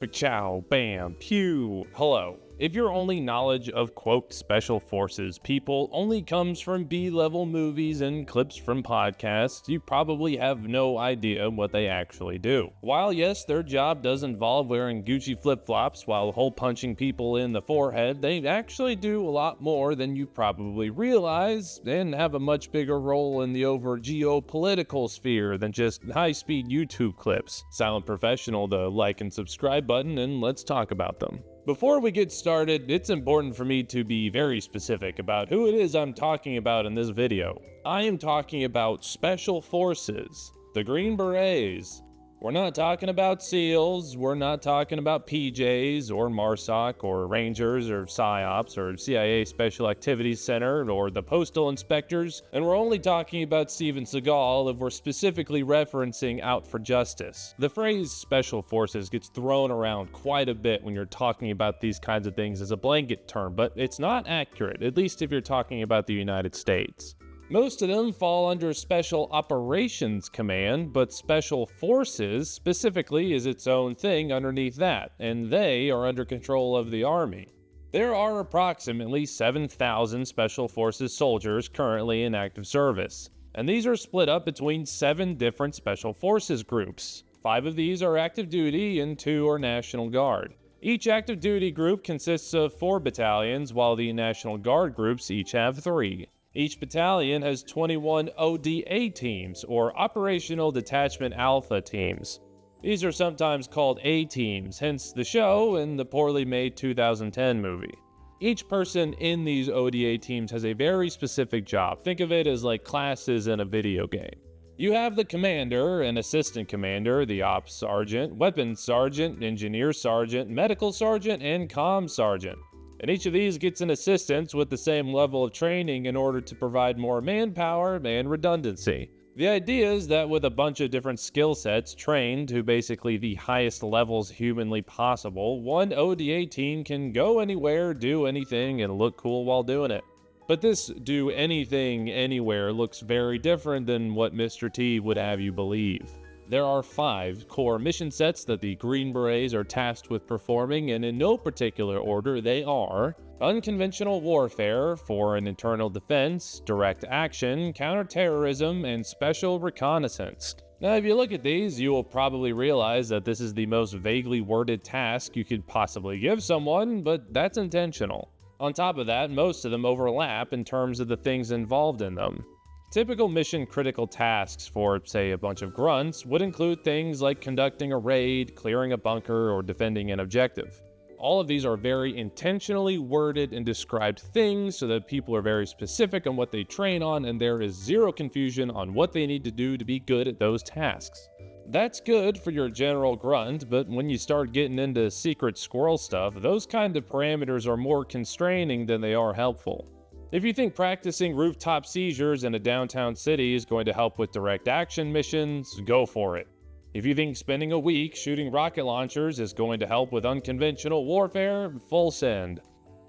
Chow, bam, pew. Hello. If your only knowledge of, quote, special forces people only comes from B-level movies and clips from podcasts, you probably have no idea what they actually do. While yes, their job does involve wearing Gucci flip-flops while hole-punching people in the forehead, they actually do a lot more than you probably realize, and have a much bigger role in the over geopolitical sphere than just high-speed YouTube clips. Silent Professional, the like and subscribe button, and let's talk about them. Before we get started, it's important for me to be very specific about who it is I'm talking about in this video. I am talking about Special Forces, the Green Berets. We're not talking about SEALs, we're not talking about PJs, or MARSOC, or Rangers, or PSYOPs, or CIA Special Activities Center, or the Postal Inspectors, and we're only talking about Steven Seagal if we're specifically referencing Out for Justice. The phrase Special Forces gets thrown around quite a bit when you're talking about these kinds of things as a blanket term, but it's not accurate, at least if you're talking about the United States. Most of them fall under Special Operations Command, but Special Forces specifically is its own thing underneath that, and they are under control of the Army. There are approximately 7,000 Special Forces soldiers currently in active service, and these are split up between 7 different Special Forces groups. 5 of these are active duty and 2 are National Guard. Each active duty group consists of 4 battalions, while the National Guard groups each have 3. Each battalion has 21 ODA teams, or Operational Detachment Alpha teams. These are sometimes called A-teams, hence the show and the poorly made 2010 movie. Each person in these ODA teams has a very specific job. Think of it as like classes in a video game. You have the commander, an assistant commander, the ops sergeant, weapons sergeant, engineer sergeant, medical sergeant, and comm sergeant. And each of these gets an assistant with the same level of training in order to provide more manpower and redundancy. The idea is that with a bunch of different skill sets trained to basically the highest levels humanly possible, one ODA team can go anywhere, do anything, and look cool while doing it. But this do anything anywhere looks very different than what Mr. T would have you believe. There are 5 core mission sets that the Green Berets are tasked with performing, and in no particular order they are: Unconventional Warfare, Foreign Internal Defense, Direct Action, Counterterrorism, and Special Reconnaissance. Now, if you look at these, you will probably realize that this is the most vaguely worded task you could possibly give someone, but that's intentional. On top of that, most of them overlap in terms of the things involved in them. Typical mission-critical tasks for, say, a bunch of grunts would include things like conducting a raid, clearing a bunker, or defending an objective. All of these are very intentionally worded and described things so that people are very specific on what they train on, and there is zero confusion on what they need to do to be good at those tasks. That's good for your general grunt, but when you start getting into secret squirrel stuff, those kind of parameters are more constraining than they are helpful. If you think practicing rooftop seizures in a downtown city is going to help with direct action missions, go for it. If you think spending a week shooting rocket launchers is going to help with unconventional warfare, full send.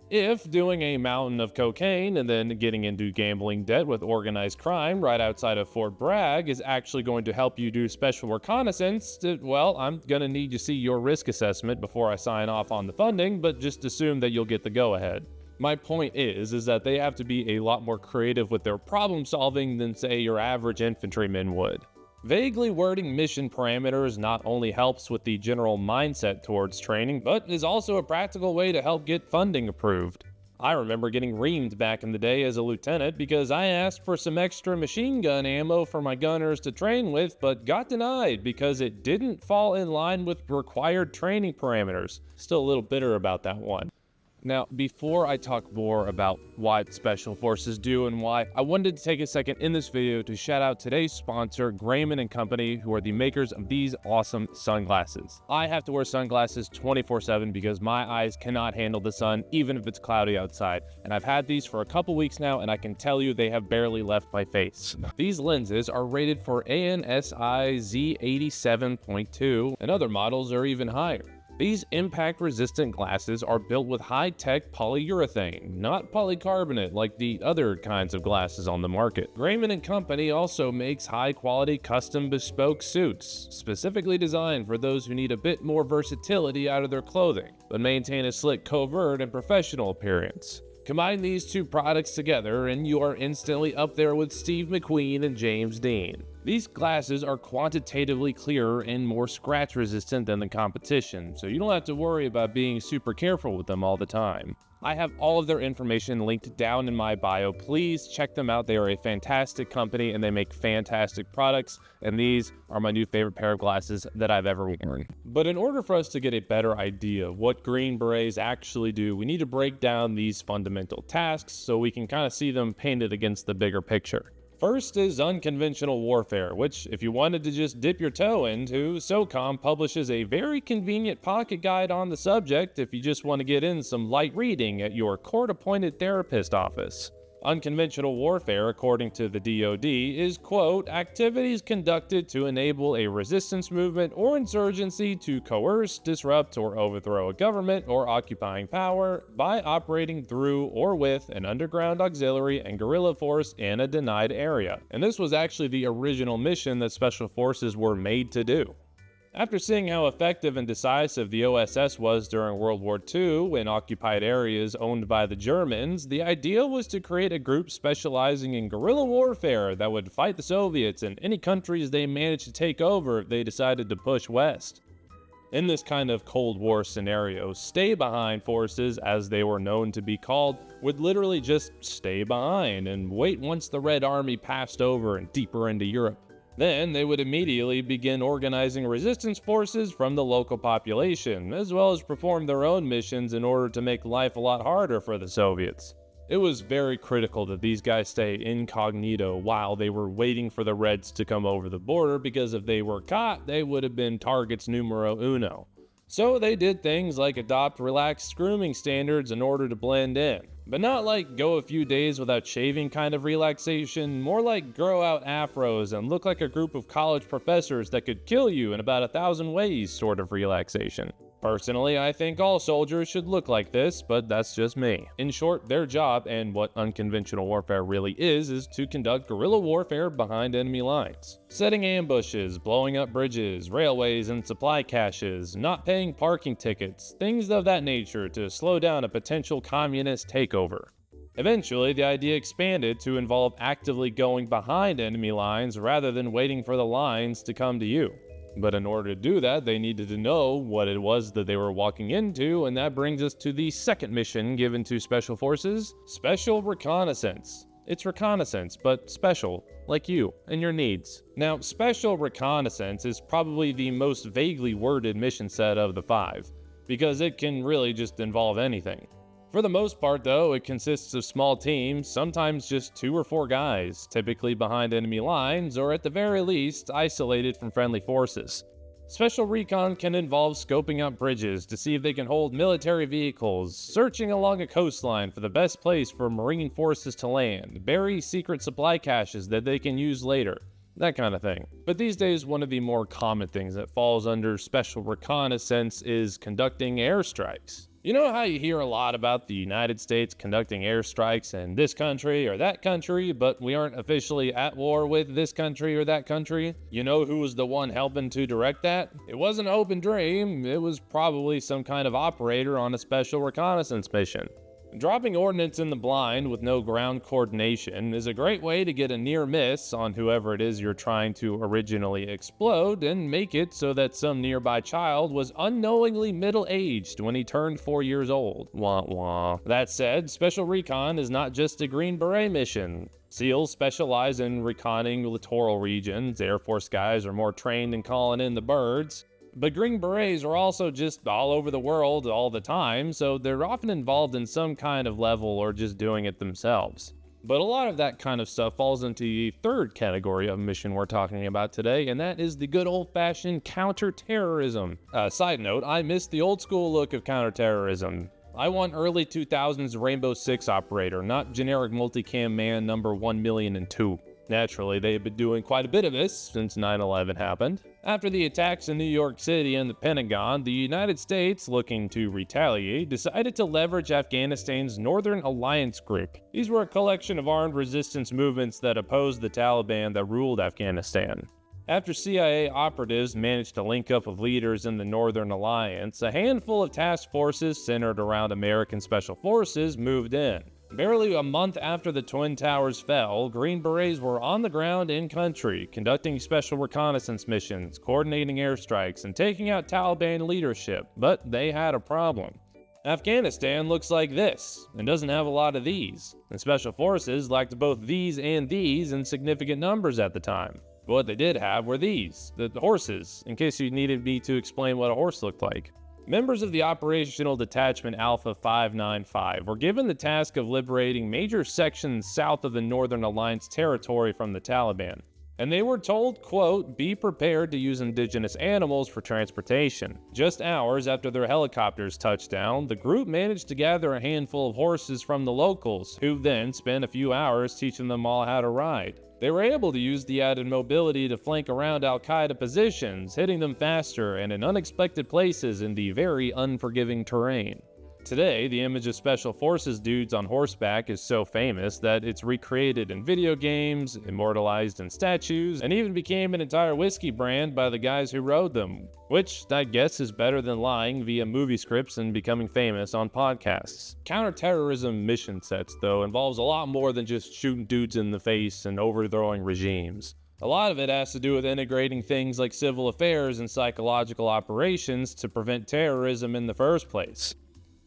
If doing a mountain of cocaine and then getting into gambling debt with organized crime right outside of Fort Bragg is actually going to help you do special reconnaissance, well, I'm gonna need to see your risk assessment before I sign off on the funding, but just assume that you'll get the go-ahead. My point is that they have to be a lot more creative with their problem solving than, say, your average infantryman would. Vaguely wording mission parameters not only helps with the general mindset towards training, but is also a practical way to help get funding approved. I remember getting reamed back in the day as a lieutenant because I asked for some extra machine gun ammo for my gunners to train with, but got denied because it didn't fall in line with required training parameters. Still a little bitter about that one. Now, before I talk more about what Special Forces do and why, I wanted to take a second in this video to shout out today's sponsor, Grayman & Company, who are the makers of these awesome sunglasses. I have to wear sunglasses 24/7 because my eyes cannot handle the sun, even if it's cloudy outside. And I've had these for a couple weeks now, and I can tell you they have barely left my face. These lenses are rated for ANSI Z87.2, and other models are even higher. These impact-resistant glasses are built with high-tech polyurethane, not polycarbonate like the other kinds of glasses on the market. Grayman & Company also makes high-quality custom bespoke suits, specifically designed for those who need a bit more versatility out of their clothing, but maintain a slick covert and professional appearance. Combine these two products together and you are instantly up there with Steve McQueen and James Dean. These glasses are quantitatively clearer and more scratch resistant than the competition, so you don't have to worry about being super careful with them all the time. I have all of their information linked down in my bio. Please check them out. They are a fantastic company and they make fantastic products, and these are my new favorite pair of glasses that I've ever worn. But in order for us to get a better idea of what Green Berets actually do, we need to break down these fundamental tasks so we can kind of see them painted against the bigger picture. First is unconventional warfare, which, if you wanted to just dip your toe into, SOCOM publishes a very convenient pocket guide on the subject if you just want to get in some light reading at your court-appointed therapist office. Unconventional warfare, according to the DoD, is, quote, activities conducted to enable a resistance movement or insurgency to coerce, disrupt, or overthrow a government or occupying power by operating through or with an underground auxiliary and guerrilla force in a denied area. And this was actually the original mission that Special Forces were made to do. After seeing how effective and decisive the OSS was during World War II in occupied areas owned by the Germans, the idea was to create a group specializing in guerrilla warfare that would fight the Soviets and any countries they managed to take over if they decided to push west. In this kind of Cold War scenario, stay-behind forces, as they were known to be called, would literally just stay behind and wait once the Red Army passed over and deeper into Europe. Then they would immediately begin organizing resistance forces from the local population, as well as perform their own missions in order to make life a lot harder for the Soviets. It was very critical that these guys stay incognito while they were waiting for the Reds to come over the border, because if they were caught, they would have been targets numero uno. So they did things like adopt relaxed grooming standards in order to blend in. But not like go a few days without shaving kind of relaxation, more like grow out afros and look like a group of college professors that could kill you in about 1,000 ways sort of relaxation. Personally, I think all soldiers should look like this, but that's just me. In short, their job, and what unconventional warfare really is to conduct guerrilla warfare behind enemy lines. Setting ambushes, blowing up bridges, railways, and supply caches, not paying parking tickets, things of that nature to slow down a potential communist takeover. Eventually, the idea expanded to involve actively going behind enemy lines rather than waiting for the lines to come to you. But in order to do that, they needed to know what it was that they were walking into, and that brings us to the second mission given to Special Forces, Special Reconnaissance. It's reconnaissance, but special, like you and your needs. Now, Special Reconnaissance is probably the most vaguely worded mission set of the 5, because it can really just involve anything. For the most part, though, it consists of small teams, sometimes just 2 or 4 guys, typically behind enemy lines, or at the very least, isolated from friendly forces. Special recon can involve scoping out bridges to see if they can hold military vehicles, searching along a coastline for the best place for Marine forces to land, bury secret supply caches that they can use later, that kind of thing. But these days, one of the more common things that falls under Special Reconnaissance is conducting airstrikes. You know how you hear a lot about the United States conducting airstrikes in this country or that country, but we aren't officially at war with this country or that country? You know who was the one helping to direct that? It wasn't an open dream, it was probably some kind of operator on a special reconnaissance mission. Dropping ordnance in the blind with no ground coordination is a great way to get a near miss on whoever it is you're trying to originally explode and make it so that some nearby child was unknowingly middle-aged when he turned 4 years old. Wah wah. That said, Special Recon is not just a Green Beret mission. SEALs specialize in reconning littoral regions, Air Force guys are more trained in calling in the birds. But Green Berets are also just all over the world all the time, so they're often involved in some kind of level or just doing it themselves. But a lot of that kind of stuff falls into the third category of mission we're talking about today, and that is the good old-fashioned counterterrorism. Side note, I miss the old school look of counterterrorism. I want early 2000s Rainbow Six operator, not generic multicam man number 1,000,002. Naturally, they had been doing quite a bit of this since 9/11 happened. After the attacks in New York City and the Pentagon, the United States, looking to retaliate, decided to leverage Afghanistan's Northern Alliance Group. These were a collection of armed resistance movements that opposed the Taliban that ruled Afghanistan. After CIA operatives managed to link up with leaders in the Northern Alliance, a handful of task forces centered around American Special Forces moved in. Barely a month after the Twin Towers fell, Green Berets were on the ground in country, conducting special reconnaissance missions, coordinating airstrikes, and taking out Taliban leadership, but they had a problem. Afghanistan looks like this, and doesn't have a lot of these, and Special Forces lacked both these and these in significant numbers at the time. But what they did have were these, the horses, in case you needed me to explain what a horse looked like. Members of the Operational Detachment Alpha 595 were given the task of liberating major sections south of the Northern Alliance territory from the Taliban. And they were told, quote, be prepared to use indigenous animals for transportation. Just hours after their helicopters touched down, the group managed to gather a handful of horses from the locals, who then spent a few hours teaching them all how to ride. They were able to use the added mobility to flank around al-Qaeda positions, hitting them faster and in unexpected places in the very unforgiving terrain. Today, the image of Special Forces dudes on horseback is so famous that it's recreated in video games, immortalized in statues, and even became an entire whiskey brand by the guys who rode them, which I guess is better than lying via movie scripts and becoming famous on podcasts. Counterterrorism mission sets, though, involves a lot more than just shooting dudes in the face and overthrowing regimes. A lot of it has to do with integrating things like civil affairs and psychological operations to prevent terrorism in the first place.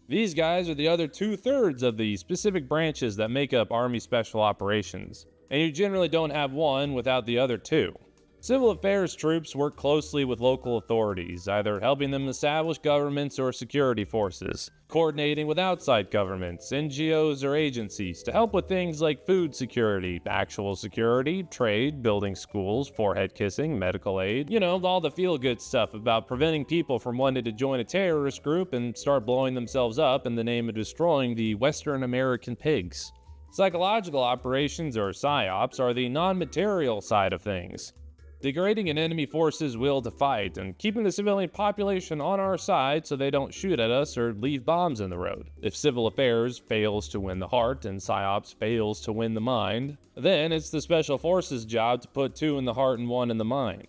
These guys are the other 2/3 of the specific branches that make up Army Special Operations, and you generally don't have one without the other two. Civil affairs troops work closely with local authorities, either helping them establish governments or security forces, coordinating with outside governments, NGOs, or agencies to help with things like food security, actual security, trade, building schools, forehead kissing, medical aid, all the feel-good stuff about preventing people from wanting to join a terrorist group and start blowing themselves up in the name of destroying the Western American pigs. Psychological operations, or PSYOPs, are the non-material side of things. Degrading an enemy force's will to fight, and keeping the civilian population on our side so they don't shoot at us or leave bombs in the road. If civil affairs fails to win the heart and PSYOPs fails to win the mind, then it's the Special Forces' job to put 2 in the heart and 1 in the mind.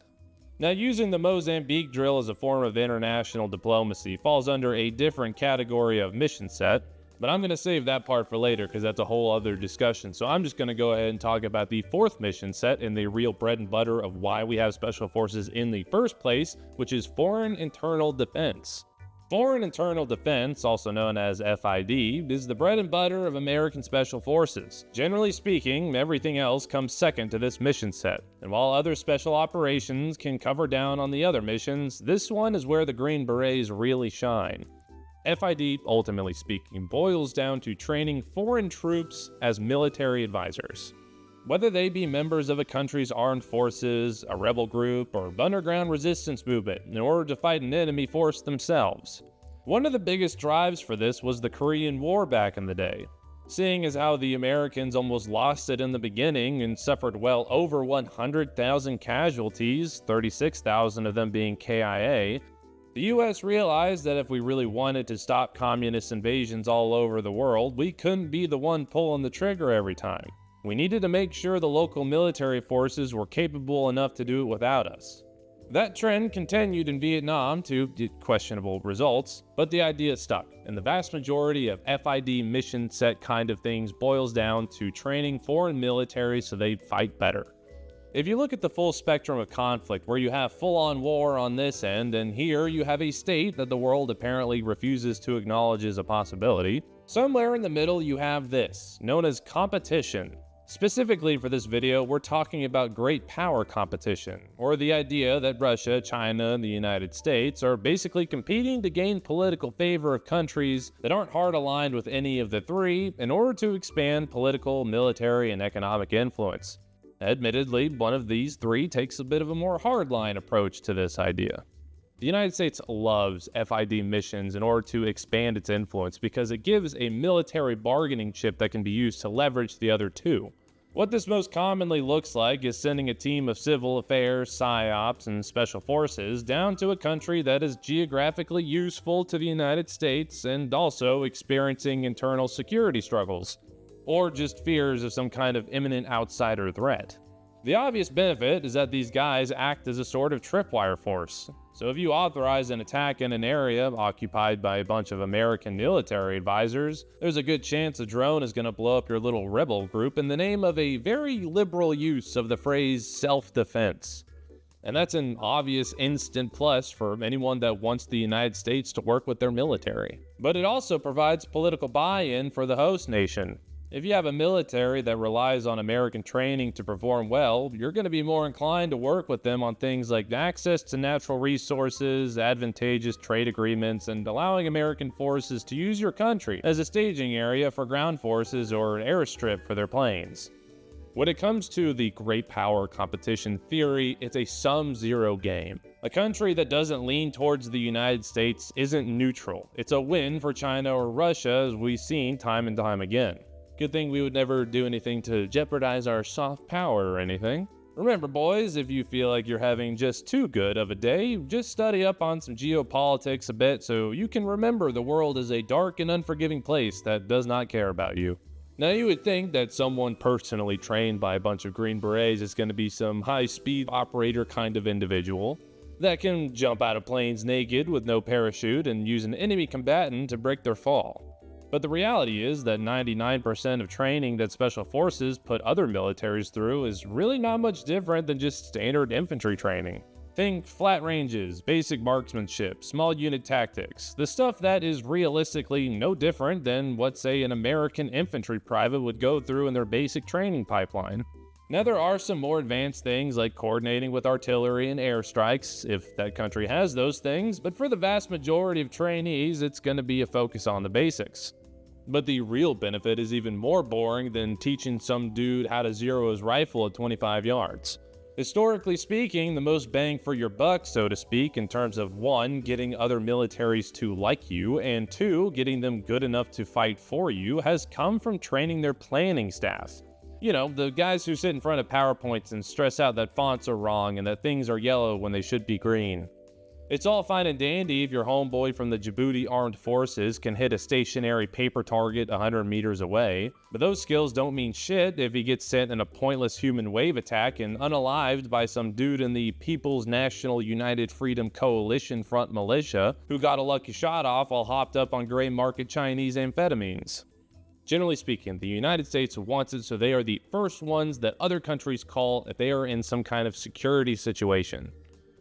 Now, using the Mozambique drill as a form of international diplomacy falls under a different category of mission set, but I'm going to save that part for later because that's a whole other discussion. So I'm just going to go ahead and talk about the 4th mission set and the real bread and butter of why we have Special Forces in the first place, which is Foreign Internal Defense. Foreign Internal Defense, also known as FID, is the bread and butter of American Special Forces. Generally speaking, everything else comes second to this mission set, and while other special operations can cover down on the other missions, this one is where the Green Berets really shine. FID, ultimately speaking, boils down to training foreign troops as military advisors. Whether they be members of a country's armed forces, a rebel group, or underground resistance movement in order to fight an enemy force themselves. One of the biggest drives for this was the Korean War back in the day. Seeing as how the Americans almost lost it in the beginning and suffered well over 100,000 casualties, 36,000 of them being KIA, the US realized that if we really wanted to stop communist invasions all over the world, we couldn't be the one pulling the trigger every time. We needed to make sure the local military forces were capable enough to do it without us. That trend continued in Vietnam to questionable results, but the idea stuck, and the vast majority of FID mission set kind of things boils down to training foreign militaries so they fight better. If you look at the full spectrum of conflict, where you have full-on war on this end, and here you have a state that the world apparently refuses to acknowledge as a possibility, somewhere in the middle you have this, known as competition. Specifically for this video, we're talking about great power competition, or the idea that Russia, China, and the United States are basically competing to gain political favor of countries that aren't hard aligned with any of the three in order to expand political, military, and economic influence. Admittedly, one of these three takes a bit of a more hardline approach to this idea. The United States loves FID missions in order to expand its influence because it gives a military bargaining chip that can be used to leverage the other two. What this most commonly looks like is sending a team of civil affairs, psyops, and special forces down to a country that is geographically useful to the United States and also experiencing internal security struggles, or just fears of some kind of imminent outsider threat. The obvious benefit is that these guys act as a sort of tripwire force. So if you authorize an attack in an area occupied by a bunch of American military advisors, there's a good chance a drone is going to blow up your little rebel group in the name of a very liberal use of the phrase self-defense. And that's an obvious instant plus for anyone that wants the United States to work with their military. But it also provides political buy-in for the host nation. If you have a military that relies on American training to perform well, you're going to be more inclined to work with them on things like access to natural resources, advantageous trade agreements, and allowing American forces to use your country as a staging area for ground forces or an airstrip for their planes. When it comes to the great power competition theory, it's a sum-zero game. A country that doesn't lean towards the United States isn't neutral. It's a win for China or Russia, as we've seen time and time again. Good thing we would never do anything to jeopardize our soft power or anything. Remember, boys, if you feel like you're having just too good of a day, just study up on some geopolitics a bit so you can remember the world is a dark and unforgiving place that does not care about you. Now, you would think that someone personally trained by a bunch of Green Berets is going to be some high-speed operator kind of individual that can jump out of planes naked with no parachute and use an enemy combatant to break their fall. But the reality is that 99% of training that special forces put other militaries through is really not much different than just standard infantry training. Think flat ranges, basic marksmanship, small unit tactics, the stuff that is realistically no different than what, say, an American infantry private would go through in their basic training pipeline. Now, there are some more advanced things like coordinating with artillery and airstrikes, if that country has those things, but for the vast majority of trainees, it's going to be a focus on the basics. But the real benefit is even more boring than teaching some dude how to zero his rifle at 25 yards. Historically speaking, the most bang for your buck, so to speak, in terms of 1, getting other militaries to like you, and 2, getting them good enough to fight for you, has come from training their planning staff. You know, the guys who sit in front of PowerPoints and stress out that fonts are wrong and that things are yellow when they should be green. It's all fine and dandy if your homeboy from the Djibouti Armed Forces can hit a stationary paper target 100 meters away, but those skills don't mean shit if he gets sent in a pointless human wave attack and unalived by some dude in the People's National United Freedom Coalition Front militia who got a lucky shot off while hopped up on gray market Chinese amphetamines. Generally speaking, the United States wants it so they are the first ones that other countries call if they are in some kind of security situation.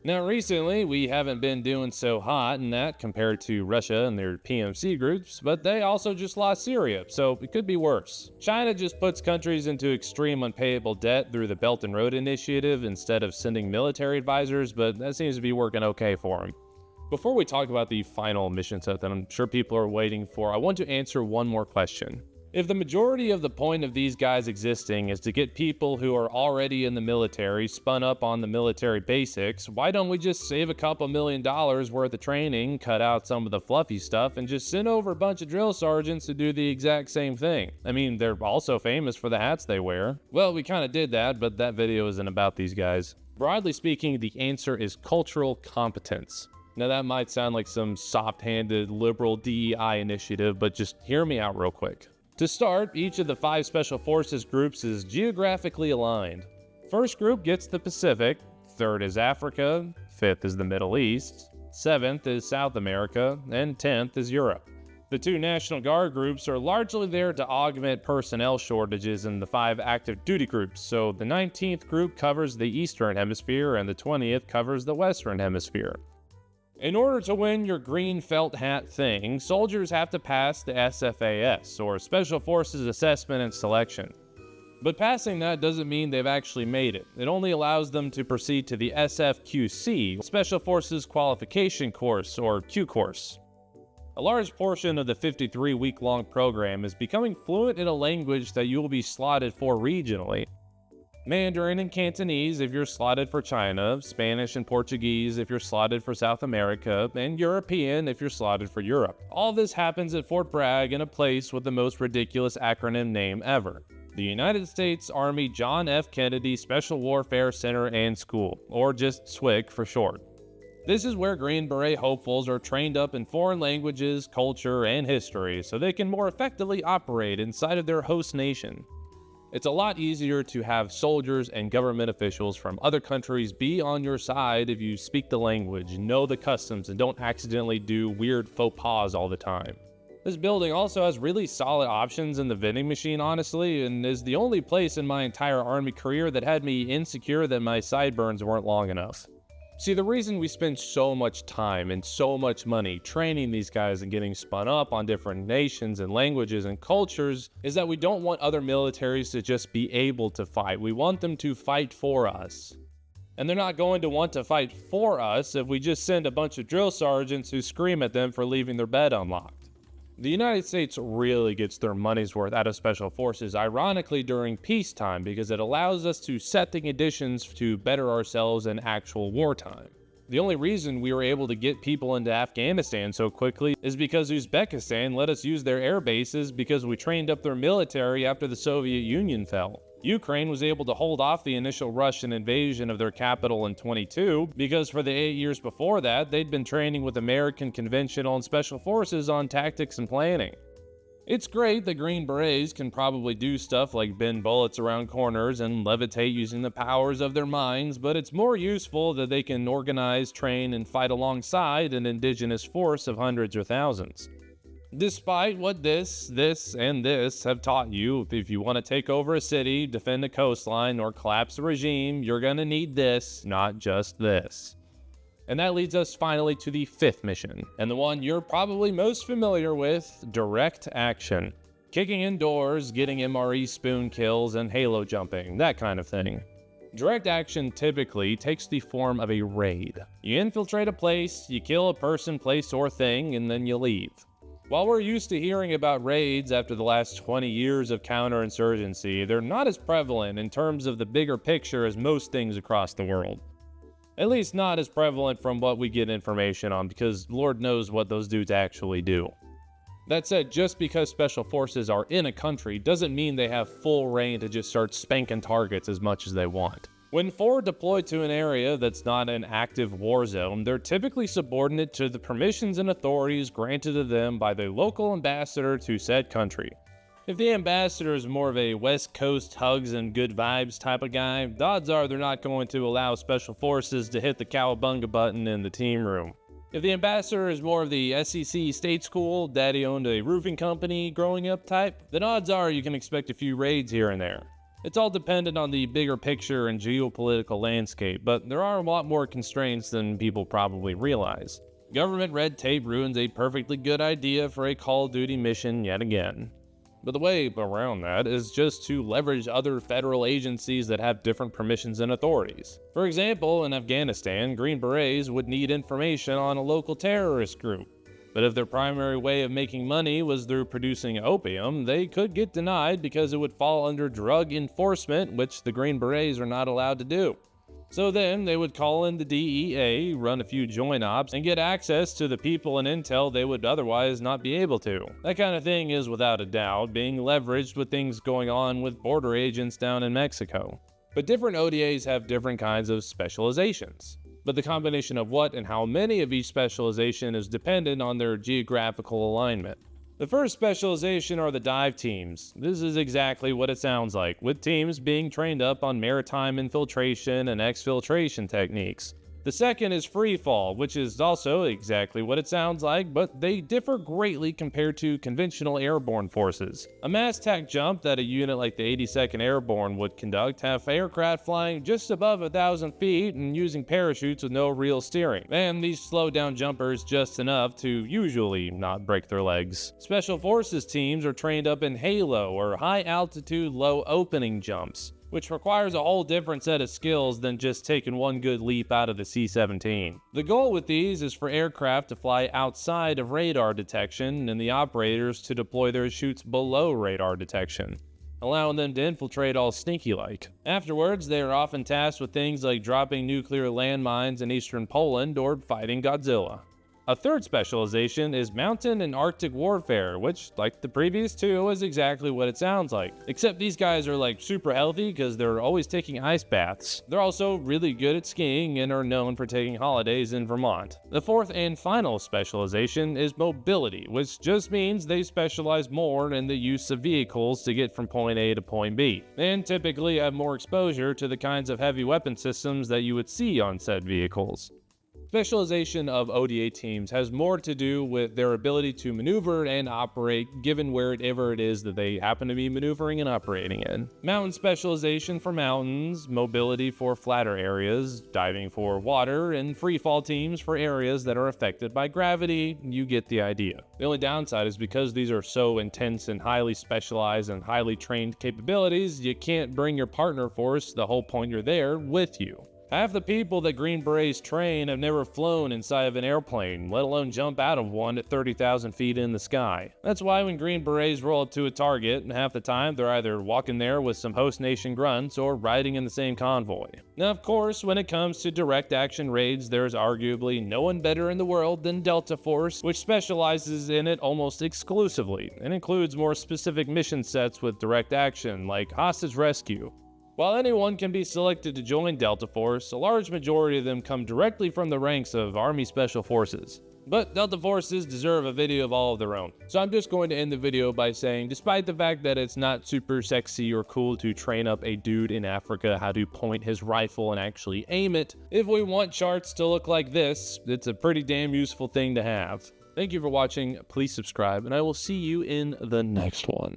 Now, recently, we haven't been doing so hot in that compared to Russia and their PMC groups, but they also just lost Syria, so it could be worse. China just puts countries into extreme unpayable debt through the Belt and Road Initiative instead of sending military advisors, but that seems to be working okay for them. Before we talk about the final mission set that I'm sure people are waiting for, I want to answer one more question. If the majority of the point of these guys existing is to get people who are already in the military spun up on the military basics, why don't we just save a couple $1 million worth of training, cut out some of the fluffy stuff, and just send over a bunch of drill sergeants to do the exact same thing? I mean, they're also famous for the hats they wear. Well, we kind of did that, but that video isn't about these guys. Broadly speaking, the answer is cultural competence. Now, that might sound like some soft-handed liberal DEI initiative, but just hear me out real quick. To start, each of the 5 Special Forces groups is geographically aligned. First group gets the Pacific, 3rd is Africa, 5th is the Middle East, 7th is South America, and 10th is Europe. The 2 National Guard groups are largely there to augment personnel shortages in the 5 active duty groups, so the 19th group covers the Eastern Hemisphere and the 20th covers the Western Hemisphere. In order to win your green felt hat thing, soldiers have to pass the SFAS, or Special Forces Assessment and Selection. But passing that doesn't mean they've actually made it. It only allows them to proceed to the SFQC, Special Forces Qualification Course, or Q course. A large portion of the 53-week-long program is becoming fluent in a language that you will be slotted for regionally. Mandarin and Cantonese if you're slotted for China, Spanish and Portuguese if you're slotted for South America, and European if you're slotted for Europe. All this happens at Fort Bragg in a place with the most ridiculous acronym name ever. the United States Army John F. Kennedy Special Warfare Center and School, or just SWCC for short. This is where Green Beret hopefuls are trained up in foreign languages, culture, and history so they can more effectively operate inside of their host nation. It's a lot easier to have soldiers and government officials from other countries be on your side if you speak the language, know the customs, and don't accidentally do weird faux pas all the time. This building also has really solid options in the vending machine, honestly, and is the only place in my entire Army career that had me insecure that my sideburns weren't long enough. See, the reason we spend so much time and so much money training these guys and getting spun up on different nations and languages and cultures is that we don't want other militaries to just be able to fight. We want them to fight for us. And they're not going to want to fight for us if we just send a bunch of drill sergeants who scream at them for leaving their bed unlocked. The United States really gets their money's worth out of Special Forces, ironically during peacetime, because it allows us to set the conditions to better ourselves in actual wartime. The only reason we were able to get people into Afghanistan so quickly is because Uzbekistan let us use their air bases because we trained up their military after the Soviet Union fell. Ukraine was able to hold off the initial Russian invasion of their capital in 22 because for the 8 years before that, they'd been training with American conventional and special forces on tactics and planning. It's great that Green Berets can probably do stuff like bend bullets around corners and levitate using the powers of their minds, but it's more useful that they can organize, train, and fight alongside an indigenous force of hundreds or thousands. Despite what this, and this have taught you, if you want to take over a city, defend a coastline, or collapse a regime, you're going to need this, not just this. And that leads us finally to the fifth mission, and the one you're probably most familiar with, direct action. Kicking in doors, getting MRE spoon kills, and halo jumping, that kind of thing. Direct action typically takes the form of a raid. You infiltrate a place, you kill a person, place, or thing, and then you leave. While we're used to hearing about raids after the last 20 years of counterinsurgency, they're not as prevalent in terms of the bigger picture as most things across the world. At least not as prevalent from what we get information on, because Lord knows what those dudes actually do. That said, just because special forces are in a country doesn't mean they have full reign to just start spanking targets as much as they want. When forward deployed to an area that's not an active war zone, they're typically subordinate to the permissions and authorities granted to them by the local ambassador to said country. If the ambassador is more of a West Coast hugs and good vibes type of guy, the odds are they're not going to allow special forces to hit the cowabunga button in the team room. If the ambassador is more of the SEC state school, daddy owned a roofing company growing up type, then odds are you can expect a few raids here and there. It's all dependent on the bigger picture and geopolitical landscape, but there are a lot more constraints than people probably realize. Government red tape ruins a perfectly good idea for a Call of Duty mission yet again. But the way around that is just to leverage other federal agencies that have different permissions and authorities. For example, in Afghanistan, Green Berets would need information on a local terrorist group. But if their primary way of making money was through producing opium, they could get denied because it would fall under drug enforcement, which the Green Berets are not allowed to do. So then they would call in the DEA, run a few joint ops, and get access to the people and intel they would otherwise not be able to. That kind of thing is without a doubt being leveraged with things going on with border agents down in Mexico. But different ODAs have different kinds of specializations. But the combination of what and how many of each specialization is dependent on their geographical alignment. The first specialization are the dive teams. This is exactly what it sounds like, with teams being trained up on maritime infiltration and exfiltration techniques. The second is free fall, which is also exactly what it sounds like, but they differ greatly compared to conventional airborne forces. A mass tac jump that a unit like the 82nd Airborne would conduct have aircraft flying just above 1,000 feet and using parachutes with no real steering. And these slow down jumpers just enough to usually not break their legs. Special Forces teams are trained up in halo or high altitude low opening jumps, which requires a whole different set of skills than just taking one good leap out of the C-17. The goal with these is for aircraft to fly outside of radar detection and the operators to deploy their chutes below radar detection, allowing them to infiltrate all sneaky-like. Afterwards, they are often tasked with things like dropping nuclear landmines in eastern Poland or fighting Godzilla. A third specialization is mountain and Arctic warfare, which, like the previous two, is exactly what it sounds like. Except these guys are like super healthy because they're always taking ice baths. They're also really good at skiing and are known for taking holidays in Vermont. The fourth and final specialization is mobility, which just means they specialize more in the use of vehicles to get from point A to point B, and typically have more exposure to the kinds of heavy weapon systems that you would see on said vehicles. Specialization of ODA teams has more to do with their ability to maneuver and operate given wherever it is that they happen to be maneuvering and operating in. Mountain specialization for mountains, mobility for flatter areas, diving for water, and freefall teams for areas that are affected by gravity. You get the idea. The only downside is because these are so intense and highly specialized and highly trained capabilities, you can't bring your partner force, the whole point you're there, with you. Half the people that Green Berets train have never flown inside of an airplane, let alone jump out of one at 30,000 feet in the sky. That's why when Green Berets roll up to a target, half the time they're either walking there with some host nation grunts or riding in the same convoy. Now, of course, when it comes to direct action raids, there's arguably no one better in the world than Delta Force, which specializes in it almost exclusively, and includes more specific mission sets with direct action, like hostage rescue. While anyone can be selected to join Delta Force, a large majority of them come directly from the ranks of Army Special Forces. But Delta Forces deserve a video of all of their own. So I'm just going to end the video by saying, despite the fact that it's not super sexy or cool to train up a dude in Africa how to point his rifle and actually aim it, if we want charts to look like this, it's a pretty damn useful thing to have. Thank you for watching, please subscribe, and I will see you in the next one.